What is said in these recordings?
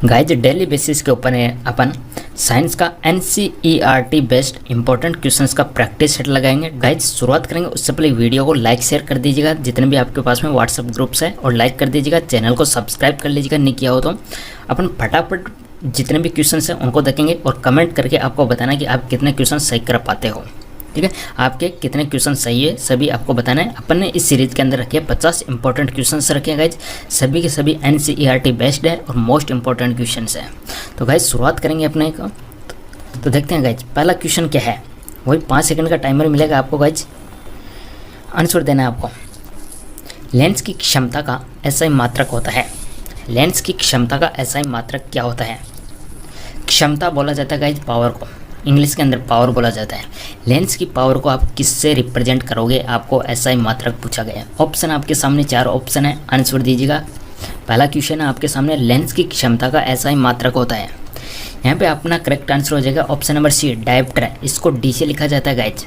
Guys daily basis के ऊपर अपन science का NCERT बेस्ड इंपॉर्टेंट क्वेश्चंस का प्रैक्टिस सेट लगाएंगे। गाइज शुरुआत करेंगे उससे पहले वीडियो को लाइक शेयर कर दीजिएगा जितने भी आपके पास में व्हाट्सएप ग्रुप्स है, और लाइक कर दीजिएगा। चैनल को सब्सक्राइब कर लीजिएगा नहीं किया हो तो। अपन फटाफट जितने भी क्वेश्चंस हैं उनको देखेंगे और कमेंट करके आपको बताना कि आप कितने क्वेश्चन सही कर पाते हो। ठीक है, आपके कितने क्वेश्चन सही है सभी आपको बताना है। अपन ने इस सीरीज के अंदर रखे 50 इंपॉर्टेंट क्वेश्चंस रखे हैं गाइज, सभी के सभी NCERT बेस्ड है और मोस्ट इंपॉर्टेंट क्वेश्चंस है। तो गाइज शुरुआत करेंगे अपने को। तो देखते हैं गाइज पहला क्वेश्चन क्या है। वही 5 सेकंड का टाइमर मिलेगा आपको गाइज, आंसर देना है आपको। लेंस की क्षमता का SI मात्रक होता है। लेंस की क्षमता का SI मात्रक क्या होता है? क्षमता बोला जाता है गाइज पावर को, इंग्लिश के अंदर पावर बोला जाता है। लेंस की पावर को आप किससे रिप्रेजेंट करोगे, आपको SI मात्रक पूछा गया है। ऑप्शन आपके सामने 4 ऑप्शन है, आंसर दीजिएगा। पहला क्वेश्चन है आपके सामने, लेंस की क्षमता का SI मात्रक होता है। यहाँ पे अपना करेक्ट आंसर हो जाएगा ऑप्शन नंबर सी, डायोप्टर है। इसको D से लिखा जाता है गाइज।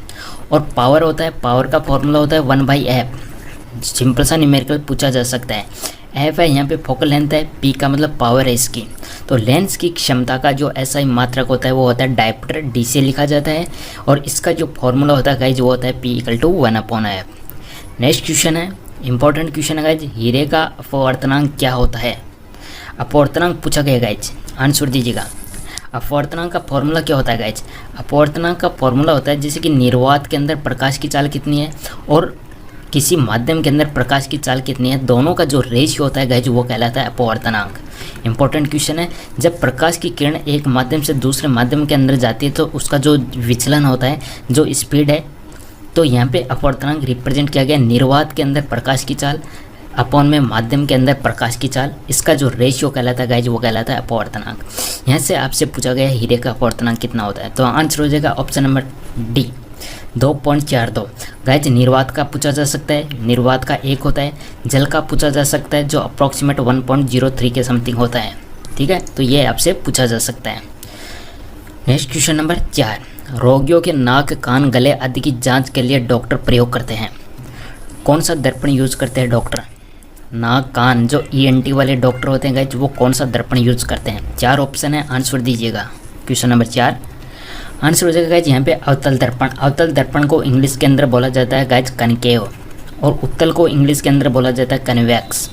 और पावर होता है, पावर का फॉर्मूला होता है 1/f। सिंपल सा न्यूमेरिकल पूछा जा सकता है। F है यहाँ पे फोकल लेंथ है, P का मतलब पावर है इसकी। तो लेंस की क्षमता का जो SI मात्रक होता है वो होता है डायोप्टर, D से लिखा जाता है। और इसका जो फॉर्मूला होता है गाइज वो होता है P = 1/f। नेक्स्ट क्वेश्चन है, इंपॉर्टेंट क्वेश्चन है गाइज, हीरे का अपवर्तनांक क्या होता है? अपवर्तनांक पूछा गया गाइज, आंसर दीजिएगा। अपवर्तनांक का फॉर्मूला क्या होता है गाइज? अपवर्तनांक का फॉर्मूला होता है जैसे कि निर्वात के अंदर प्रकाश की चाल कितनी है और किसी माध्यम के अंदर प्रकाश की चाल कितनी है, दोनों का जो रेशियो होता है गाइज वो कहलाता है अपवर्तनांक। इंपॉर्टेंट क्वेश्चन है, जब प्रकाश की किरण एक माध्यम से दूसरे माध्यम के अंदर जाती है तो उसका जो विचलन होता है, जो स्पीड है, तो यहाँ पे अपवर्तनांक रिप्रेजेंट किया गया निर्वात के अंदर प्रकाश की चाल अपॉन में माध्यम के अंदर प्रकाश की चाल। इसका जो रेशियो कहलाता है गाइज वो कहलाता है अपवर्तनांक। यहाँ से आपसे पूछा गया हीरे का अपवर्तनांक कितना होता है, तो आंसर हो जाएगा ऑप्शन नंबर D, 2.42। गाइज निर्वात का पूछा जा सकता है, निर्वात का 1 होता है। जल का पूछा जा सकता है जो अप्रॉक्सीमेट 1.03 के समथिंग होता है। ठीक है, तो ये आपसे पूछा जा सकता है। नेक्स्ट क्वेश्चन नंबर 4, रोगियों के नाक, कान, गले आदि की जांच के लिए डॉक्टर प्रयोग करते हैं। कौन सा दर्पण यूज करते हैं डॉक्टर? नाक, कान, जो ENT वाले डॉक्टर होते हैं गाइज वो कौन सा दर्पण यूज करते हैं? 4 ऑप्शन है, आंसर दीजिएगा। क्वेश्चन नंबर 4 आंसर हो जाएगा गाइज यहाँ पे अवतल दर्पण। अवतल दर्पण को इंग्लिश के अंदर बोला जाता है गाइज कनकेव, और उत्तल को इंग्लिश के अंदर बोला जाता है कन्वेक्स।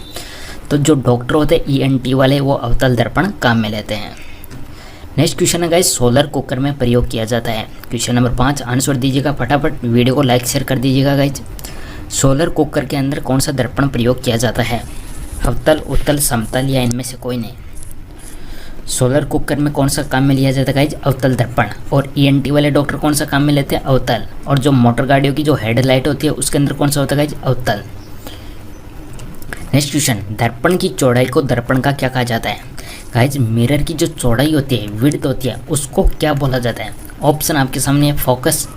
तो जो डॉक्टर होते हैं ENT वाले वो अवतल दर्पण काम में लेते हैं। नेक्स्ट क्वेश्चन है गाइज, सोलर कुकर में प्रयोग किया जाता है। क्वेश्चन नंबर 5 आंसर दीजिएगा फटाफट, वीडियो को लाइक शेयर कर दीजिएगा गाइज। सोलर कुकर के अंदर कौन सा दर्पण प्रयोग किया जाता है? अवतल, उत्तल, समतल या इनमें से कोई नहीं? सोलर कुकर में कौन सा काम में लिया जाता है गाइज? अवतल दर्पण। और ENT वाले डॉक्टर कौन सा काम में लेते हैं? अवतल। और जो मोटर गाड़ियों की जो हेडलाइट होती है उसके अंदर कौन सा होता है गाइज? अवतल। नेक्स्ट क्वेश्चन, दर्पण की चौड़ाई को दर्पण का क्या कहा जाता है? गाइज मिरर की जो चौड़ाई होती है, विड्थ होती है, उसको क्या बोला जाता है? ऑप्शन आपके सामने है, फोकस,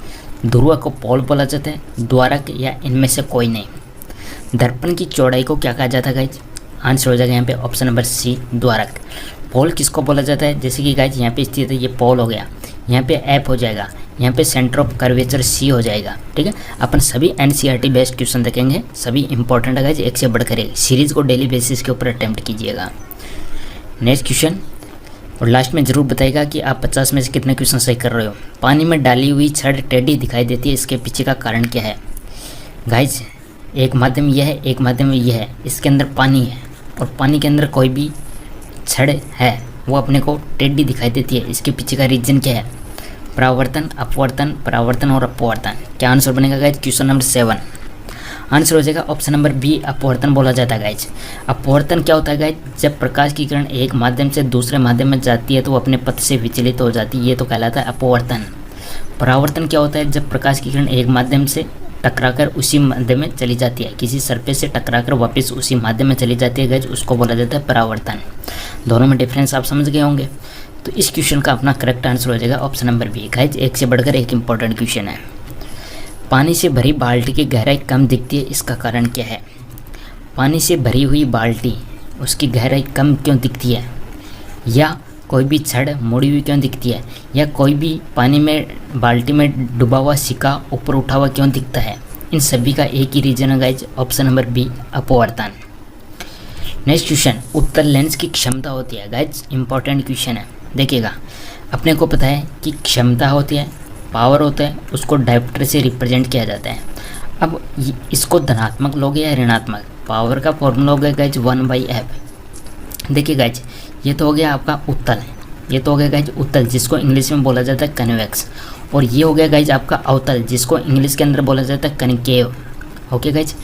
ध्रुवक को पोल बोला जाता है, द्वारक या इनमें से कोई नहीं। दर्पण की चौड़ाई को क्या कहा जाता है गाइज? आंसर हो जाएगा यहाँ पे ऑप्शन नंबर C, द्वारक। पोल किसको बोला जाता है? जैसे कि गाइज यहाँ पे स्थित है, ये पोल हो गया, यहाँ पे F हो जाएगा, यहाँ पे सेंटर ऑफ कर्वेचर C हो जाएगा। ठीक है, अपन सभी NCERT बेस्ड क्वेश्चन देखेंगे, सभी इंपॉर्टेंट है गाइज, एक से बढ़कर एक। सीरीज को डेली बेसिस के ऊपर अटेम्प्ट कीजिएगा। नेक्स्ट क्वेश्चन, और लास्ट में ज़रूर बताइएगा कि आप 50 में से कितने क्वेश्चन सही कर रहे हो। पानी में डाली हुई छड़ टेढ़ी दिखाई देती है, इसके पीछे का कारण क्या है? गाइज एक माध्यम यह है, एक माध्यम यह है, इसके अंदर पानी है और पानी के अंदर कोई भी छड़ है वो अपने को टेढ़ी दिखाई देती है, इसके पीछे का रीजन क्या है? परावर्तन, अपवर्तन, परावर्तन और अपवर्तन। क्या आंसर बनेगा गाइज? क्वेश्चन नंबर 7 आंसर हो जाएगा ऑप्शन नंबर B, अपवर्तन बोला जाता है गाइज। अपवर्तन क्या होता है गाइज? जब प्रकाश की किरण एक माध्यम से दूसरे माध्यम में जाती है तो वो अपने पथ से विचलित हो जाती है, ये तो कहलाता है अपवर्तन। परावर्तन क्या होता है? जब प्रकाश की किरण एक माध्यम से टकराकर उसी माध्यम में चली जाती है, किसी सरफेस से टकराकर वापस उसी माध्यम में चली जाती है गाइज, उसको बोला जाता है परावर्तन। दोनों में डिफरेंस आप समझ गए होंगे। तो इस क्वेश्चन का अपना करेक्ट आंसर हो जाएगा ऑप्शन नंबर B। गाइज एक से बढ़कर एक इंपॉर्टेंट क्वेश्चन है, पानी से भरी बाल्टी की गहराई कम दिखती है, इसका कारण क्या है? पानी से भरी हुई बाल्टी, उसकी गहराई कम क्यों दिखती है? या कोई भी छड़ मुड़ी हुई क्यों दिखती है? या कोई भी पानी में बाल्टी में डूबा हुआ सिक्का ऊपर उठा हुआ क्यों दिखता है? इन सभी का एक ही रीजन है गाइज, ऑप्शन नंबर B, अपवर्तन। नेक्स्ट क्वेश्चन, उत्तल लेंस की क्षमता होती है। गाइज इंपॉर्टेंट क्वेश्चन है, देखिएगा। अपने को पता है कि क्षमता होती है, पावर होता है, उसको डायोप्टर से रिप्रेजेंट किया जाता है। अब इसको धनात्मक लोगे या ऋणात्मक, पावर का फॉर्मूला हो गया गाइज 1/f। देखिए गाइज, ये तो हो गया आपका उत्तल, ये तो हो गया गाइज उत्तल जिसको इंग्लिश में बोला जाता है कन्वेक्स, और ये हो गया गाइज आपका अवतल जिसको इंग्लिश के अंदर बोला जाता है कनकेव। ओके गाइज,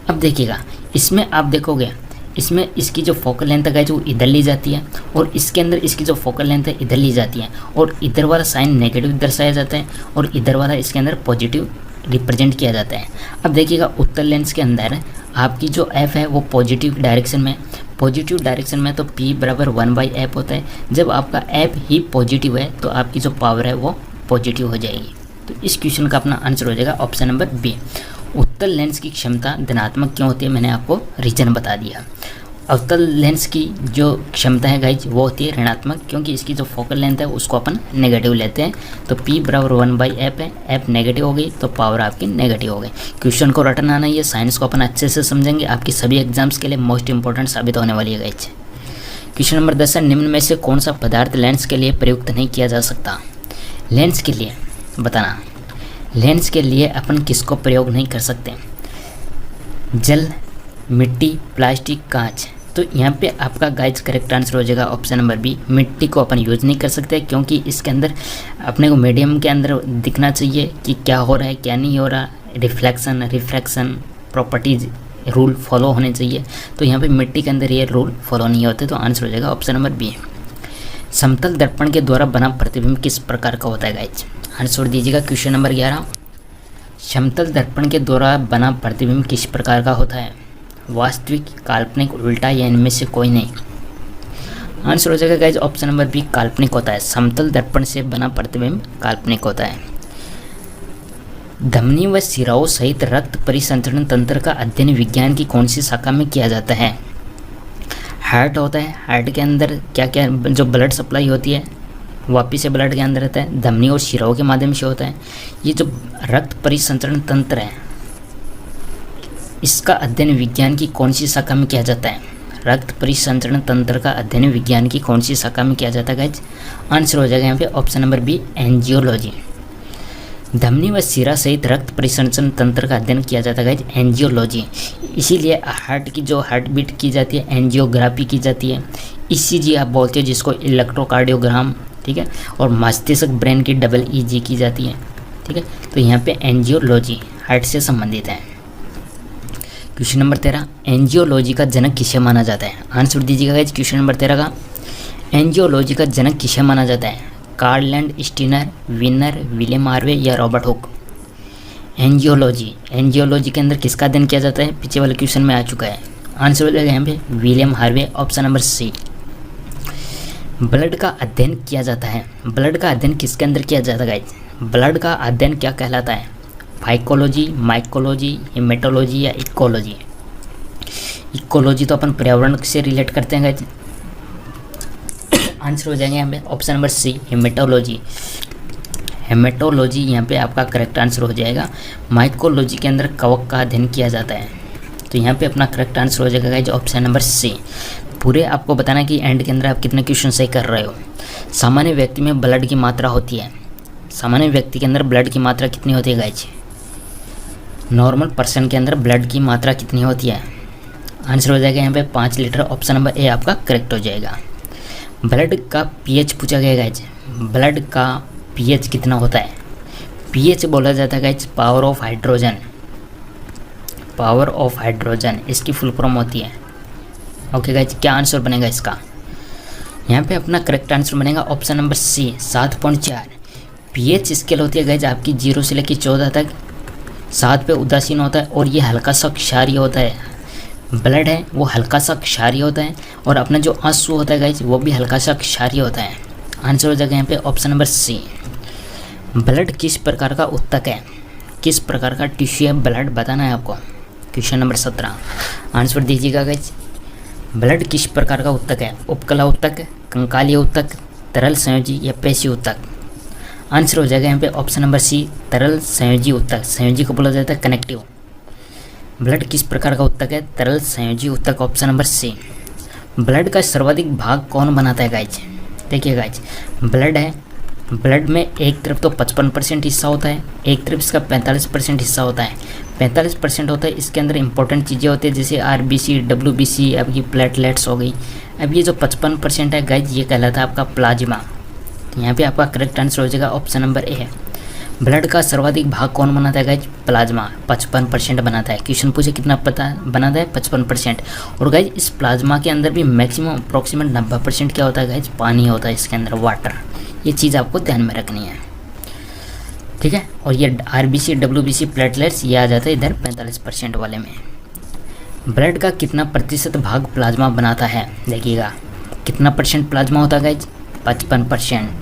अब देखिएगा इसमें आप देखोगे, इसमें इसकी जो फोकल लेंथ है गाइज वो इधर ली जाती है, और इसके अंदर इसकी जो फोकल लेंथ है इधर ली जाती है, और इधर वाला साइन नेगेटिव दर्शाया जाता है, और इधर वाला इसके अंदर पॉजिटिव रिप्रेजेंट किया जाता है। अब देखिएगा उत्तल लेंस के अंदर आपकी जो एफ है वो पॉजिटिव डायरेक्शन में, पॉजिटिव डायरेक्शन में तो P बराबर 1/f होता है। जब आपका एफ ही पॉजिटिव है तो आपकी जो पावर है वो पॉजिटिव हो जाएगी। तो इस क्वेश्चन का अपना आंसर हो जाएगा ऑप्शन नंबर बी। उत्तल लेंस की क्षमता धनात्मक क्यों होती है, मैंने आपको रीजन बता दिया। अवतल लेंस की जो क्षमता है गाइज वो होती है ऋणात्मक, क्योंकि इसकी जो फोकल लेंथ है उसको अपन नेगेटिव लेते हैं। तो P बराबर 1/f है, f नेगेटिव हो गई तो पावर आपकी नेगेटिव हो गई। क्वेश्चन को रटन आना, ये साइंस को अपन अच्छे से समझेंगे, आपकी सभी एग्जाम्स के लिए मोस्ट इंपॉर्टेंट साबित होने वाली है गाइज। क्वेश्चन नंबर 10 है, निम्न में से कौन सा पदार्थ लेंस के लिए प्रयुक्त नहीं किया जा सकता। लेंस के लिए बताना, लेंस के लिए अपन किसको प्रयोग नहीं कर सकते, जल, मिट्टी, प्लास्टिक, कांच। तो यहाँ पे आपका गाइज करेक्ट आंसर हो जाएगा ऑप्शन नंबर बी। मिट्टी को अपन यूज़ नहीं कर सकते क्योंकि इसके अंदर अपने को मीडियम के अंदर दिखना चाहिए कि क्या हो रहा है क्या नहीं हो रहा, reflection, refraction, properties rule follow होने चाहिए। तो यहाँ पे मिट्टी के अंदर ये रूल फॉलो नहीं होते, तो आंसर हो जाएगा ऑप्शन नंबर बी। समतल दर्पण के द्वारा बना प्रतिबिंब किस प्रकार का होता है गाइज, आंसर दीजिएगा। क्वेश्चन नंबर 11, समतल दर्पण के द्वारा बना प्रतिबिंब किस प्रकार का होता है, वास्तविक, काल्पनिक, उल्टा या इनमें से कोई नहीं। आंसर हो जाएगा गाइज ऑप्शन नंबर बी, काल्पनिक होता है। समतल दर्पण से बना प्रतिबिंब काल्पनिक होता है। धमनी व सिराओं सहित रक्त परिसंचरण तंत्र का अध्ययन विज्ञान की कौन सी शाखा में किया जाता है। हार्ट होता है, हार्ट के अंदर क्या क्या जो ब्लड सप्लाई होती है वापिस से ब्लड के अंदर रहता है, धमनी और शिराओं के माध्यम से होता है। ये जो रक्त परिसंचरण तंत्र है इसका अध्ययन विज्ञान की कौन सी शाखा में किया जाता है, रक्त परिसंचरण तंत्र का अध्ययन विज्ञान की कौन सी शाखा में किया जाता है गाइज, आंसर हो जाएगा यहाँ पे ऑप्शन नंबर बी, एंजियोलॉजी। धमनी व सिरा सहित रक्त परिसंचरण तंत्र का अध्ययन किया जाता है गाइज, एंजियोलॉजी। इसीलिए हार्ट की जो हार्ट बीट की जाती है एंजियोग्राफी की जाती है, ECG आप बोलते हो जिसको इलेक्ट्रोकार्डियोग्राम, ठीक है, और मस्तिष्क ब्रेन की EEG की जाती है, ठीक है। तो यहाँ पे एंजियोलॉजी हार्ट से संबंधित है। क्वेश्चन नंबर 13, एंजियोलॉजी का जनक किसे माना जाता है, आंसर दीजिएगा गाइज। क्वेश्चन नंबर 13 का एंजियोलॉजी का जनक किसे माना जाता है, Karl Landsteiner, Wiener, William Harvey या रॉबर्ट हुक। एंजियोलॉजी, एंजियोलॉजी के अंदर किसका अध्ययन किया जाता है, पीछे वाले क्वेश्चन में आ चुका है, आंसर हो जाएगा यहाँ पे William Harvey, option number C. Blood का अध्ययन किया जाता है, ब्लड का अध्ययन किसके अंदर किया जाता है गाइज, ब्लड का अध्ययन क्या कहलाता है, फाइकोलॉजी, माइकोलॉजी, हेमेटोलॉजी या इकोलॉजी। इकोलॉजी तो अपन पर्यावरण से रिलेट करते हैं गाइज, आंसर हो जाएंगे यहाँ पे option number C, haematology. Haematology यहाँ पे आपका करेक्ट आंसर हो जाएगा। माइकोलॉजी के अंदर कवक का अध्ययन किया जाता है, तो यहाँ पे अपना करेक्ट आंसर हो जाएगा गाइज ऑप्शन नंबर सी। पूरे आपको बताना कि एंड के अंदर आप कितने क्वेश्चन सही कर रहे हो। सामान्य व्यक्ति में ब्लड की मात्रा होती है, सामान्य व्यक्ति के अंदर ब्लड की मात्रा कितनी होती है गाइज, नॉर्मल पर्सन के अंदर ब्लड की मात्रा कितनी होती है, आंसर हो जाएगा यहाँ पे 5 लीटर, ऑप्शन नंबर ए आपका करेक्ट हो जाएगा। ब्लड का पीएच पूछा गया गाइज, ब्लड का पीएच कितना होता है, पीएच बोला जाता है guys power of hydrogen, power of hydrogen इसकी फुल फॉर्म होती है। ओके गाइज, क्या आंसर बनेगा इसका, यहाँ पे अपना करेक्ट आंसर बनेगा option number C, 7.4। PH scale होती है गाइज आपकी 0 से लेकर 14 तक, 7 पे उदासीन होता है और ये हल्का सा क्षारीय होता है। ब्लड है वो हल्का सा क्षारीय होता है, और अपना जो आंसू होता है गाइज वो भी हल्का सा क्षारीय होता है, आंसर हो जाएगा यहाँ पे ऑप्शन नंबर सी। ब्लड किस प्रकार का उत्तक है, किस प्रकार का टिश्यू है ब्लड बताना है आपको। क्वेश्चन नंबर 17 आंसर दीजिएगा गाइज, ब्लड किस प्रकार का उत्तक है, उपकला उत्तक, कंकालीय उत्तक, तरल संयोजी या पेशी उत्तक। आंसर हो जाएगा यहाँ पे ऑप्शन नंबर सी, तरल संयोजी उत्तक। संयोजी को बोला जाता है कनेक्टिव। ब्लड किस प्रकार का उत्तक है, तरल संयोजी उत्तक, ऑप्शन नंबर सी। ब्लड का सर्वाधिक भाग कौन बनाता है गाइज? देखिए गाइज, ब्लड है, ब्लड में एक तरफ तो 55% हिस्सा होता है, एक तरफ इसका 45% हिस्सा होता है। 45% होता है, इसके अंदर इंपॉर्टेंट चीज़ें होती है जैसे RBC, WBC, आपकी प्लेटलेट्स हो गई। अब ये जो 55% है गाइज, ये कहलाता है आपका प्लाज्मा। यहाँ पे आपका करेक्ट आंसर हो जाएगा ऑप्शन नंबर ए है। ब्लड का सर्वाधिक भाग कौन बनाता है गाइज? प्लाज्मा 55% बनाता है। क्वेश्चन पूछे कितना पता बनाता है? 55%। और गाइज इस प्लाज्मा के अंदर भी मैक्सिमम अप्रोक्सीमेट 90% क्या होता है गाइज? पानी होता है इसके अंदर, वाटर। ये चीज़ आपको ध्यान में रखनी है, ठीक है। और ये RBC, WBC, प्लेटलेट्स ये आ जाता है इधर 45% वाले में। ब्लड का कितना प्रतिशत भाग प्लाज्मा बनाता है? देखिएगा कितना परसेंट प्लाज्मा होता है गाइज? 55%।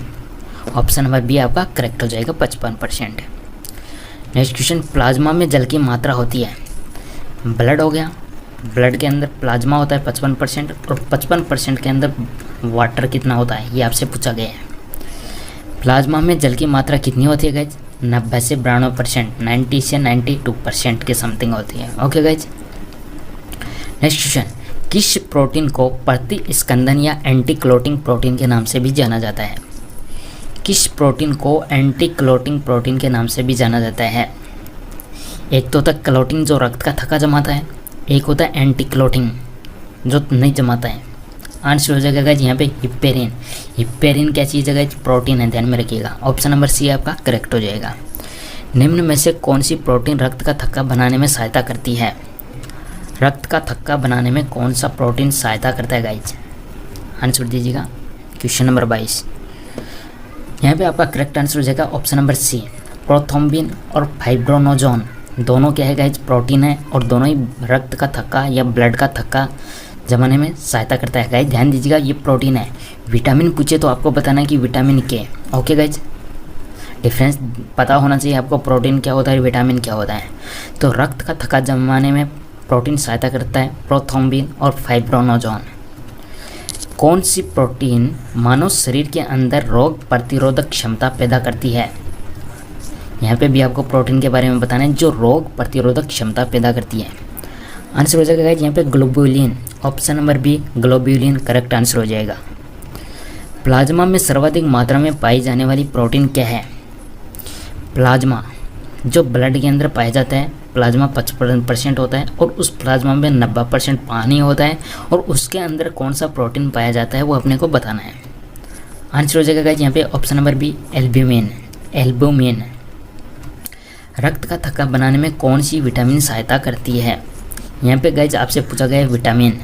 ऑप्शन नंबर बी आपका करेक्ट हो जाएगा, 55%। नेक्स्ट क्वेश्चन, प्लाज्मा में जल की मात्रा होती है। ब्लड हो गया, ब्लड के अंदर प्लाज्मा होता है 55% और 55% के अंदर वाटर कितना होता है, ये आपसे पूछा गया है। प्लाज्मा में जल की मात्रा कितनी होती है गाइज? 90 से 92%, 90 से 92% के समथिंग होती है। Okay guys. नेक्स्ट क्वेश्चन, किस प्रोटीन को प्रतिस्कंदन या एंटी क्लोटिंग प्रोटीन के नाम से भी जाना जाता है? किस प्रोटीन को एंटी क्लोटिंग प्रोटीन के नाम से भी जाना जाता है? एक तो होता है क्लोटिंग जो रक्त का थक्का जमाता है, एक होता है एंटी क्लोटिंग जो नहीं जमाता है। आंसर हो जाएगा गाइज यहाँ पे हिपेरिन। हिपेरिन क्या चीज़ है गाइज? प्रोटीन है, ध्यान में रखिएगा। ऑप्शन नंबर सी आपका करेक्ट हो जाएगा। निम्न में से कौन सी प्रोटीन रक्त का थक्का बनाने में सहायता करती है? रक्त का थक्का बनाने में कौन सा प्रोटीन सहायता करता है गाइज? आंसर दीजिएगा। क्वेश्चन नंबर 22, यहाँ पे आपका करेक्ट आंसर हो जाएगा ऑप्शन नंबर सी। प्रोथ्रोम्बिन और फाइब्रोनोजोन दोनों क्या है गाइज? प्रोटीन है और दोनों ही रक्त का थक्का या ब्लड का थक्का जमाने में सहायता करता है गाइज। ध्यान दीजिएगा, ये प्रोटीन है। विटामिन पूछे तो आपको बताना है कि विटामिन के। ओके गाइज, डिफरेंस पता होना चाहिए आपको, प्रोटीन क्या होता है, विटामिन क्या होता है। तो रक्त का थक्का जमाने में प्रोटीन सहायता करता है, प्रोथ्रोम्बिन और फाइब्रोनोजोन। कौन सी प्रोटीन मानव शरीर के अंदर रोग प्रतिरोधक क्षमता पैदा करती है? यहाँ पे भी आपको प्रोटीन के बारे में बताना है जो रोग प्रतिरोधक क्षमता पैदा करती है। आंसर हो जाएगा गाइज यहाँ पे globulin. Option number B globulin correct answer हो जाएगा। प्लाज्मा में सर्वाधिक मात्रा में पाई जाने वाली प्रोटीन क्या है? प्लाज्मा जो ब्लड के अंदर पाया जाता है, प्लाज्मा 55% होता है और उस प्लाज्मा में 90% पानी होता है और उसके अंदर कौन सा प्रोटीन पाया जाता है वो अपने को बताना है। आंसर हो जाएगा गाइज यहाँ पे option number B albumin. Albumin. रक्त का थक्का बनाने में कौन सी विटामिन सहायता करती है? यहाँ पे गाइज आपसे पूछा गया है विटामिन।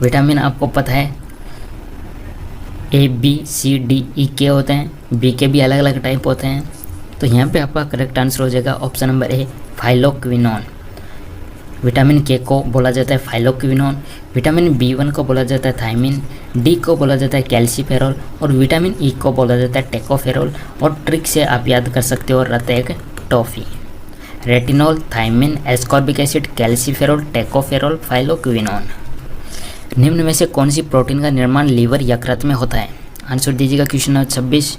विटामिन आपको पता है A, B, C, D, E के होते हैं, बी के भी अलग अलग टाइप होते हैं। तो यहाँ पे आपका करेक्ट आंसर हो जाएगा option number A phylloquinone. Vitamin के को बोला जाता है फाइलोक्विनोन, विटामिन B1 को बोला जाता है थायमिन, डी को बोला जाता है कैल्सीफेरॉल और विटामिन ई को बोला जाता है टेकोफेरॉल। और ट्रिक से आप याद कर सकते हो रहता है एक toffee. Retinol, thiamine, ascorbic acid, calciferol, tocopherol, phylloquinone. निम्न में से कौन सी प्रोटीन का निर्माण लीवर यकृत में होता है? आंसर दीजिएगा क्वेश्चन नंबर 26।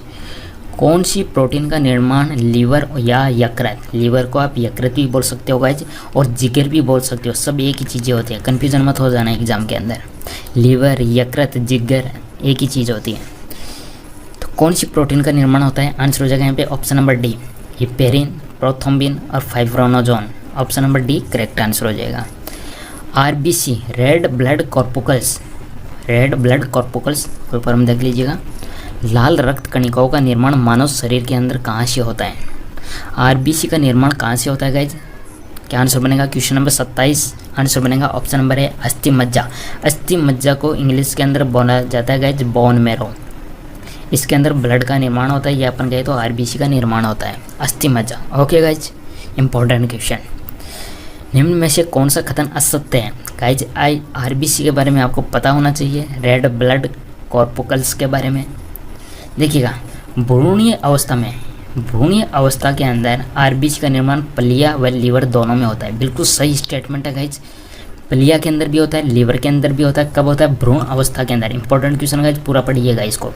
कौन सी प्रोटीन का निर्माण लीवर या यकृत, लीवर को आप यकृत भी बोल सकते हो गाइज और जिगर भी बोल सकते हो, सब एक ही चीज़ें होती है, कन्फ्यूजन मत हो जाना एग्जाम के अंदर। लीवर, यकृत, जिगर एक ही चीज़ होती है। तो कौन सी प्रोटीन का निर्माण होता है? आंसर हो जाएगा यहाँ पे option number D heparin, prothrombin और fibrinogen. Option number D correct answer हो जाएगा। RBC red blood corpuscles, red blood corpuscles full form देख लीजिएगा। लाल रक्त कणिकाओं का निर्माण मानव शरीर के अंदर कहाँ से होता है? RBC का निर्माण कहाँ से होता है गाइज? क्या आंसर बनेगा? क्वेश्चन नंबर 27 आंसर बनेगा ऑप्शन नंबर है अस्थि मज्जा। अस्थि मज्जा को इंग्लिश के अंदर बोला जाता है गाइज बोन मैरो। इसके अंदर ब्लड का निर्माण होता है, ये अपन कहे तो RBC का निर्माण होता है, अस्थि मज्जा। Okay guys, important question. निम्न में से कौन सा कथन असत्य है? गाइज RBC के बारे में आपको पता होना चाहिए, रेड ब्लड कॉर्पुकल्स के बारे में। देखिएगा, भ्रूणीय अवस्था के अंदर RBC का निर्माण पलिया व लीवर दोनों में होता है। बिल्कुल सही स्टेटमेंट है गाइज। पलिया के अंदर भी होता है, लीवर के अंदर भी होता है। कब होता है? भ्रूण अवस्था के अंदर। इंपॉर्टेंट क्वेश्चन गाइज, पूरा पढ़िएगा इसको।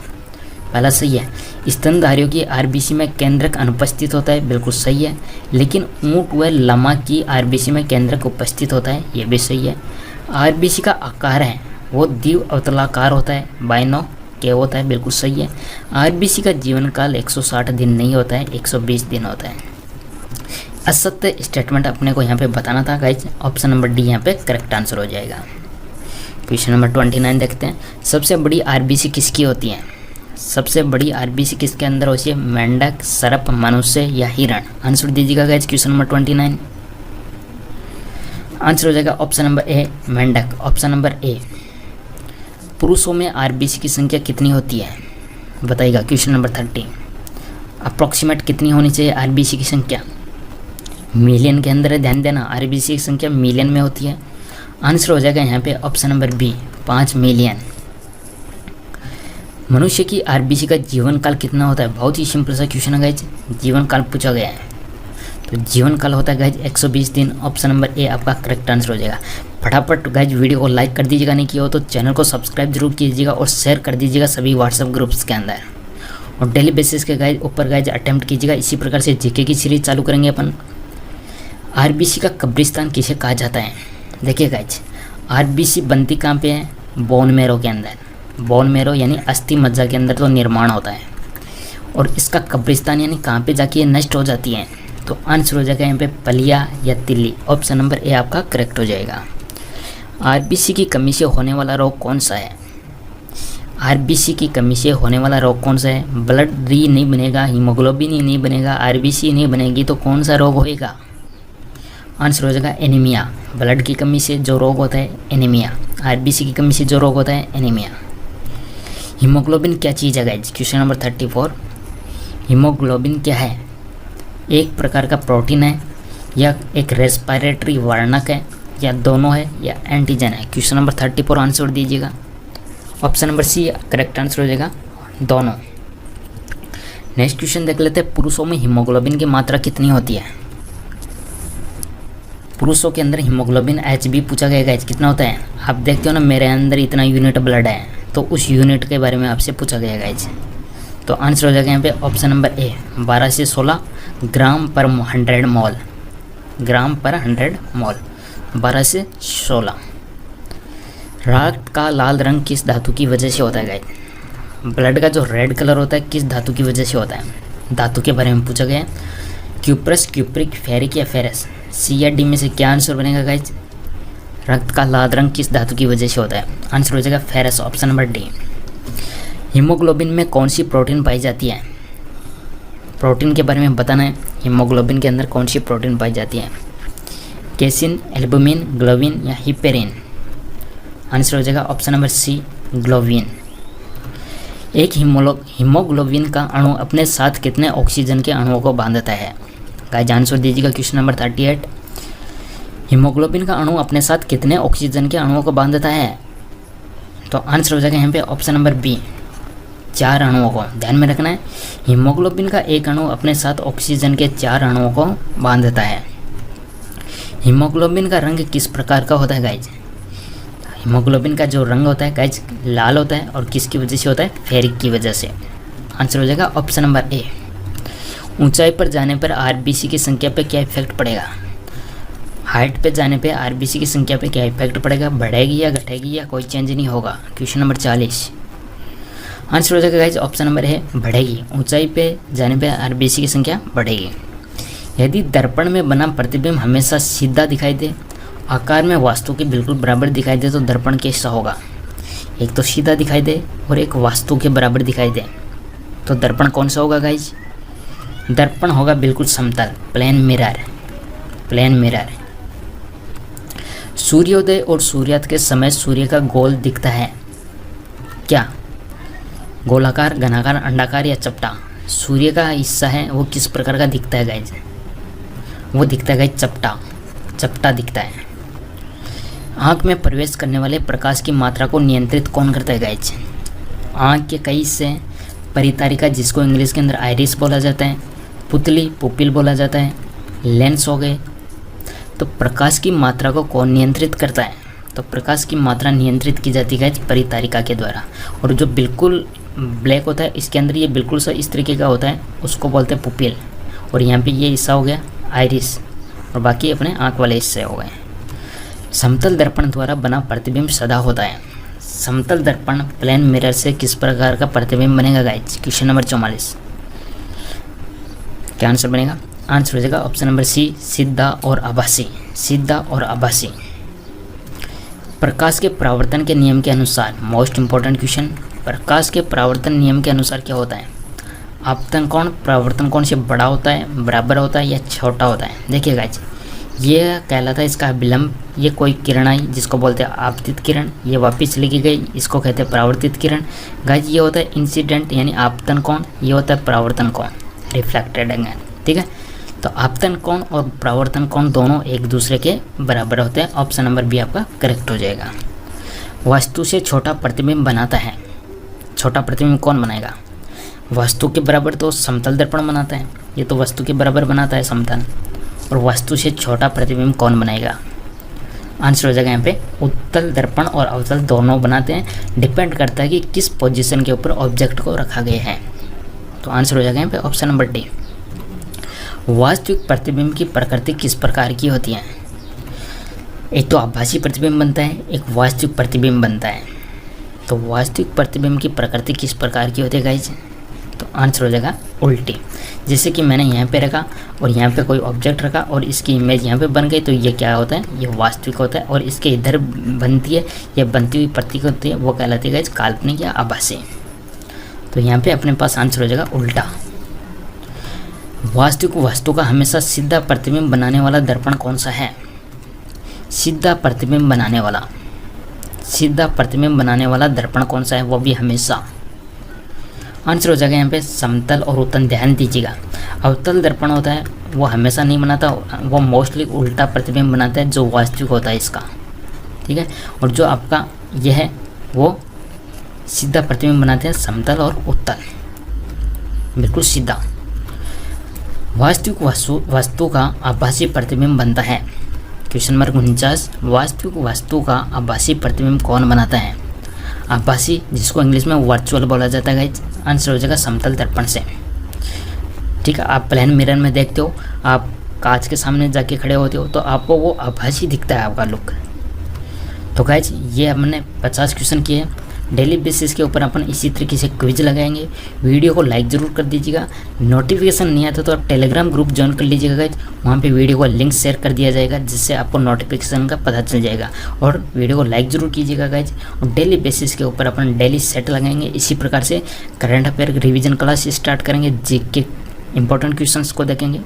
पहला सही है। स्तनधारियों की RBC में केंद्रक अनुपस्थित होता है, बिल्कुल सही है। लेकिन ऊँट व लमा की RBC में केंद्रक उपस्थित होता है, ये भी सही है। RBC का आकार है, वो द्विव अवतलाकार होता है, बाइनो के होता है, बिल्कुल सही है। आरबीसी का जीवन काल 160 दिन नहीं होता है, 120 दिन होता है। असत्य स्टेटमेंट अपने को यहाँ पे बताना था गाइज, ऑप्शन नंबर डी यहाँ पे करेक्ट आंसर हो जाएगा। क्वेश्चन नंबर 29 देखते हैं। सबसे बड़ी आरबीसी किसकी होती है? सबसे बड़ी आरबीसी किसके अंदर होती है? मेंढक, सर्प, मनुष्य या हिरण? आंसर दीजिएगा गाइज क्वेश्चन नंबर 29। आंसर हो जाएगा ऑप्शन नंबर ए, मेंढक, ऑप्शन नंबर ए। पुरुषों में आरबीसी की संख्या कितनी होती है बताइएगा क्वेश्चन नंबर 30। अप्रॉक्सीमेट कितनी होनी चाहिए आरबीसी की संख्या? मिलियन के अंदर है, ध्यान देना, आरबीसी की संख्या मिलियन में होती है। आंसर हो जाएगा यहाँ पे ऑप्शन नंबर बी, 5 मिलियन। मनुष्य की आरबीसी का जीवन काल कितना होता है? बहुत ही सिंपल सा क्वेश्चन है गाइज, जीवन काल पूछा गया है। तो जीवन काल होता है गाइज 120 दिन, ऑप्शन नंबर ए आपका करेक्ट आंसर हो जाएगा। फटाफट गाइज वीडियो को लाइक कर दीजिएगा, नहीं किया हो तो चैनल को सब्सक्राइब जरूर कीजिएगा और शेयर कर दीजिएगा सभी व्हाट्सएप ग्रुप्स के अंदर। और डेली बेसिस के गाइज ऊपर गाइज अटेम्प्ट कीजिएगा। इसी प्रकार से जीके की सीरीज चालू करेंगे अपन। आरबीसी का कब्रिस्तान किसे कहा जाता है? देखिए गाइज, आरबीसी बनती कहाँ पे है? बोन मैरो के अंदर। बोन मैरो यानी अस्थि मज्जा के अंदर तो निर्माण होता है, और इसका कब्रिस्तान यानी कहाँ पे जाके ये नष्ट हो जाती है? तो आंसर हो जाएगा यहाँ पे पलिया या तिल्ली, ऑप्शन नंबर ए आपका करेक्ट हो जाएगा। आरबीसी की कमी से होने वाला रोग कौन सा है? आरबीसी की कमी से होने वाला रोग कौन सा है? ब्लड डी नहीं बनेगा, हीमोग्लोबिन ही नहीं बनेगा, आरबीसी नहीं बनेगी, तो कौन सा रोग होएगा? आंसर हो जाएगा एनीमिया। ब्लड की कमी से जो रोग होता है एनीमिया, आरबीसी की कमी से जो रोग होता है एनीमिया। हीमोग्लोबिन क्या चीज़ है गाइज? Question number 34। हीमोग्लोबिन क्या है? एक प्रकार का प्रोटीन है, या एक रेस्पिरेटरी वर्णक है, या दोनों है, या एंटीजन है? क्वेश्चन नंबर 34 आंसर दीजिएगा। Option number C correct answer हो जाएगा, दोनों। नेक्स्ट क्वेश्चन देख लेते हैं। पुरुषों में हीमोग्लोबिन की मात्रा कितनी होती है? पुरुषों के अंदर हीमोग्लोबिन HB पूछा गया गाइज, कितना होता है? आप देखते हो ना मेरे अंदर इतना यूनिट ब्लड है, तो उस यूनिट के बारे में आपसे पूछा गया गाइज। तो आंसर हो जाएगा यहाँ पे ऑप्शन नंबर ए, 12 से 16 ग्राम पर 100 मोल। ग्राम पर 100 मोल, 12 से 16। रक्त का लाल रंग किस धातु की वजह से होता है गाइज? ब्लड का जो रेड कलर होता है किस धातु की वजह से होता है? धातु के बारे में पूछा गया है। क्यूप्रस, क्यूप्रिक, फेरिक या फेरस? सी या डी में से क्या आंसर बनेगा गाइज? रक्त का लाल रंग किस धातु की वजह से होता है? आंसर हो जाएगा ferrous, option number D. Haemoglobin में कौन सी प्रोटीन पाई जाती है? प्रोटीन के बारे में बताना है। हीमोग्लोबिन के अंदर कौन सी प्रोटीन पाई जाती है? कैसिन, एल्बुमिन, ग्लोबिन या हिपेरिन? आंसर हो जाएगा ऑप्शन नंबर सी, ग्लोबिन। एक हीमोग्लोबिन का अणु अपने साथ कितने ऑक्सीजन के अणुओं को बांधता है? गाइस आंसर दीजिएगा क्वेश्चन नंबर 38। हीमोग्लोबिन का अणु अपने साथ कितने ऑक्सीजन के अणुओं को बांधता है? तो आंसर हो जाएगा यहाँ पे ऑप्शन नंबर बी, 4 अणुओं को। ध्यान में रखना है, हीमोग्लोबिन का एक अणु अपने साथ ऑक्सीजन के 4 अणुओं को बांधता है। हीमोग्लोबिन का रंग किस प्रकार का होता है गाइज? हीमोग्लोबिन का जो रंग होता है गाइज लाल होता है, और किसकी वजह से होता है? फेरिक की वजह से। आंसर हो जाएगा ऑप्शन नंबर ए। ऊंचाई पर जाने पर आरबीसी की संख्या पे क्या इफेक्ट पड़ेगा? हाइट पे जाने पे आरबीसी की संख्या पे क्या इफेक्ट पड़ेगा? बढ़ेगी या घटेगी या कोई चेंज नहीं होगा? Question number 40। आंसर हो जाएगा गाइज ऑप्शन नंबर ए, बढ़ेगी। ऊंचाई पे जाने पे आरबीसी की संख्या बढ़ेगी। यदि दर्पण में बना प्रतिबिंब हमेशा सीधा दिखाई दे, आकार में वास्तु के बिल्कुल बराबर दिखाई दे, तो दर्पण कैसा होगा? एक तो सीधा दिखाई दे और एक वास्तु के बराबर दिखाई दे, तो दर्पण कौन सा होगा गाइज? दर्पण होगा बिल्कुल समतल, प्लेन मिरर। Plane mirror. सूर्योदय और सूर्यास्त के समय सूर्य का गोल दिखता है क्या? गोलाकार, घनाकार, अंडाकार या चपटा? सूर्य का हिस्सा है वो किस प्रकार का दिखता है गाइज? वो दिखता है गाइज चपटा, चपटा दिखता है। आँख में प्रवेश करने वाले प्रकाश की मात्रा को नियंत्रित कौन करता है गाइज? आँख के कई हिस्से, परितारिका जिसको इंग्लिश के अंदर आइरिस बोला जाता है, पुतली, पुपिल बोला जाता है, लेंस हो गए। तो प्रकाश की मात्रा को कौन नियंत्रित करता है? तो प्रकाश की मात्रा नियंत्रित की जाती है परितारिका के द्वारा। और जो बिल्कुल ब्लैक होता है इसके अंदर, ये बिल्कुल सा इस तरीके का होता है, उसको बोलते हैं पुपिल। और यहाँ पे ये हिस्सा हो गया आइरिस, और बाकी अपने आँख वाले हिस्से हो गए। समतल दर्पण द्वारा बना प्रतिबिंब सदा होता है। समतल दर्पण प्लेन मिरर से किस प्रकार का प्रतिबिंब बनेगा गाइज। क्वेश्चन नंबर 44 क्या आंसर बनेगा। आंसर हो जाएगा ऑप्शन नंबर सी, सीधा और आभासी। सीधा और आभासी। प्रकाश के परावर्तन के नियम के अनुसार, मोस्ट इंपॉर्टेंट क्वेश्चन, प्रकाश के परावर्तन नियम के अनुसार क्या होता है। आपतन कोण परावर्तन कोण से बड़ा होता है, बराबर होता है या छोटा होता है। देखिए गाइज, ये कहलाता है इसका विलंब। ये कोई किरण आई जिसको बोलते हैं आपतित किरण, ये वापस लेके गई, इसको कहते हैं परावर्तित किरण। गाइज ये होता है इंसिडेंट यानी आपतन कोण, ये होता है परावर्तन कोण, रिफ्लेक्टेड एंगल। ठीक है, तो आपतन कोण और परावर्तन कोण दोनों एक दूसरे के बराबर होते हैं। ऑप्शन नंबर बी आपका करेक्ट हो जाएगा। वस्तु से छोटा प्रतिबिंब बनाता है। छोटा प्रतिबिंब कौन बनाएगा। वस्तु के बराबर तो समतल दर्पण बनाता है, ये तो वस्तु के बराबर बनाता है समतल। और वस्तु से छोटा प्रतिबिंब कौन बनाएगा। आंसर हो जाएगा यहाँ पे उत्तल दर्पण और अवतल दोनों बनाते हैं। डिपेंड करता है कि किस पोजीशन के ऊपर ऑब्जेक्ट को रखा गया है। तो आंसर हो जाएगा यहाँ पे ऑप्शन नंबर डी। वास्तविक प्रतिबिंब की प्रकृति किस प्रकार की होती है। एक तो आभासी प्रतिबिंब बनता है, एक वास्तविक प्रतिबिंब बनता है। तो वास्तविक प्रतिबिंब की प्रकृति किस प्रकार की होती है गाइज। तो आंसर हो जाएगा उल्टी। जैसे कि मैंने यहाँ पे रखा और यहाँ पे कोई ऑब्जेक्ट रखा और इसकी इमेज यहाँ पे बन गई, तो ये क्या होता है, ये वास्तविक होता है। और इसके इधर बनती है, ये बनती हुई प्रतीक होती है, वो कहलाती है गाइज काल्पनिक या आभासी। तो यहाँ पे अपने पास आंसर हो जाएगा उल्टा। वास्तविक वस्तु का हमेशा सीधा प्रतिबिंब बनाने वाला दर्पण कौन सा है। सीधा प्रतिबिंब बनाने वाला, सीधा प्रतिबिंब बनाने वाला दर्पण कौन सा है, वो भी हमेशा। आंसर हो जाएगा यहाँ पे समतल और उत्तल। ध्यान दीजिएगा, अवतल दर्पण होता है वो हमेशा नहीं बनाता, वो मोस्टली उल्टा प्रतिबिंब बनाता है जो वास्तविक होता है इसका। ठीक है, और जो आपका यह है वो सीधा प्रतिबिंब बनाते हैं समतल और उत्तल, बिल्कुल सीधा। वास्तविक वस्तु का आभासी प्रतिबिंब बनता है। क्वेश्चन नंबर 49, वास्तविक वस्तु का आभासी प्रतिबिंब कौन बनाता है। आभासी जिसको इंग्लिश में वर्चुअल बोला जाता है गाइज। आंसर हो जाएगा समतल दर्पण से। ठीक है, आप प्लेन मिरर में देखते हो, आप कांच के सामने जाके खड़े होते हो तो आपको वो आभासी दिखता है आपका लुक। तो गाइज ये हमने 50 क्वेश्चन किए हैं। डेली बेसिस के ऊपर अपन इसी तरीके से क्विज लगाएंगे। वीडियो को लाइक ज़रूर कर दीजिएगा। नोटिफिकेशन नहीं आता तो आप टेलीग्राम ग्रुप ज्वाइन कर लीजिएगा गाइज, वहाँ पे वीडियो को लिंक शेयर कर दिया जाएगा जिससे आपको नोटिफिकेशन का पता चल जाएगा। और वीडियो को लाइक ज़रूर कीजिएगा गाइज। और डेली बेसिस के ऊपर अपन डेली सेट लगाएंगे। इसी प्रकार से current affair revision class start करेंगे। जीके इंपॉर्टेंट क्वेश्चंस को देखेंगे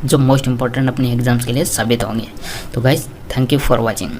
जो मोस्ट इंपॉर्टेंट अपने एग्जाम्स के लिए साबित होंगे। तो guys thank you for watching.